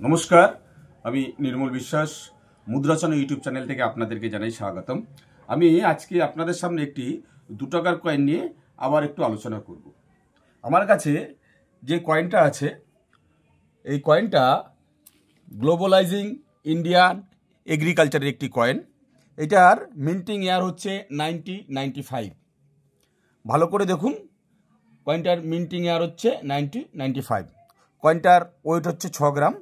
নমস্কার, আমি নির্মল বিশ্বাস মুদ্রাচনা ইউটিউব চ্যানেল থেকে আপনাদেরকে জানাই স্বাগতম। আমি আজকে আপনাদের সামনে একটি 2 টাকার কয়েন নিয়ে আবার একটু আলোচনা করব। আমার কাছে যে কয়েনটা আছে এই কয়েনটা গ্লোবালাইজিং ইন্ডিয়ান এগ্রিকালচারের একটি কয়েন। এটার মিন্টিং ইয়ার হচ্ছে 1995। ভালো করে দেখুন, কয়েনটার মিন্টিং ইয়ার হচ্ছে 1995। কয়েনটার ওয়েট হচ্ছে 6 গ্রাম।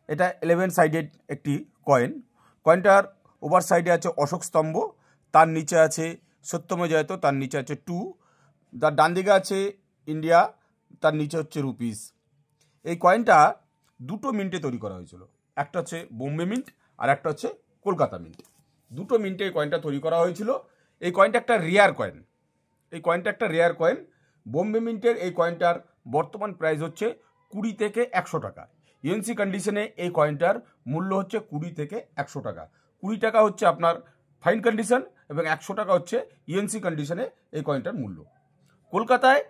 এটা 11 সাইডেড একটি কয়েন। কয়েনটার ওভার সাইডে আছে অশোক স্তম্ভ, তার নিচে আছে সত্যম জয়ত, তার নিচে আছে 2, তার ডান দিকে আছে ইন্ডিয়া, তার নিচে হচ্ছে রুপিস। এই কয়েনটা দুটো মিন্টে তৈরি করা হয়েছিল, একটা হচ্ছে বোম্বে মিন্ট আর একটা হচ্ছে কলকাতা মিন্ট। দুটো মিন্টে এই কয়েনটা তৈরি করা হয়েছিল। এই কয়েনটা একটা রেয়ার কয়েন। বোম্বে মিন্টের এই কয়েনটার বর্তমান প্রাইস হচ্ছে 20 থেকে 100 টাকা। ইউএনসি কন্ডিশনে এই কয়েনটার মূল্য হচ্ছে 20 থেকে 100 টাকা। 20 টাকা হচ্ছে আপনার ফাইন কন্ডিশন এবং 100 টাকা হচ্ছে ইউএনসি কন্ডিশনে এই কয়েনটার মূল্য। কলকাতায়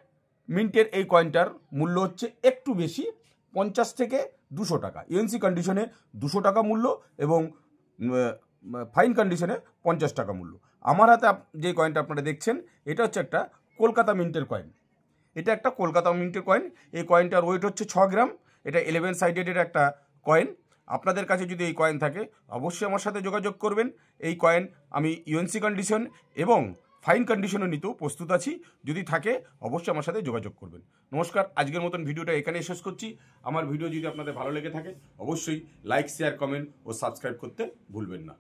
মিন্টের এই কয়েনটার মূল্য হচ্ছে একটু বেশি, 50 থেকে 200 টাকা। ইউএনসি কন্ডিশনে 200 টাকা মূল্য এবং ফাইন কন্ডিশনে 50 টাকা মূল্য। আমার হাতে যে কয়েনটা আপনারা দেখছেন এটা হচ্ছে একটা কলকাতা মিন্টের কয়েন। এই কয়েনটার ওয়েট হচ্ছে 6 গ্রাম। এটা 11 সাইডেডের একটা কয়েন। আপনাদের কাছে যদি এই কয়েন থাকে অবশ্যই আমার সাথে যোগাযোগ করবেন। এই কয়েন আমি ইউএনসি কন্ডিশন এবং ফাইন কন্ডিশনও নিতেও প্রস্তুত আছি। যদি থাকে অবশ্যই আমার সাথে যোগাযোগ করবেন। নমস্কার, আজকের মতন ভিডিওটা এখানেই শেষ করছি। আমার ভিডিও যদি আপনাদের ভালো লেগে থাকে অবশ্যই লাইক, শেয়ার, কমেন্ট ও সাবস্ক্রাইব করতে ভুলবেন না।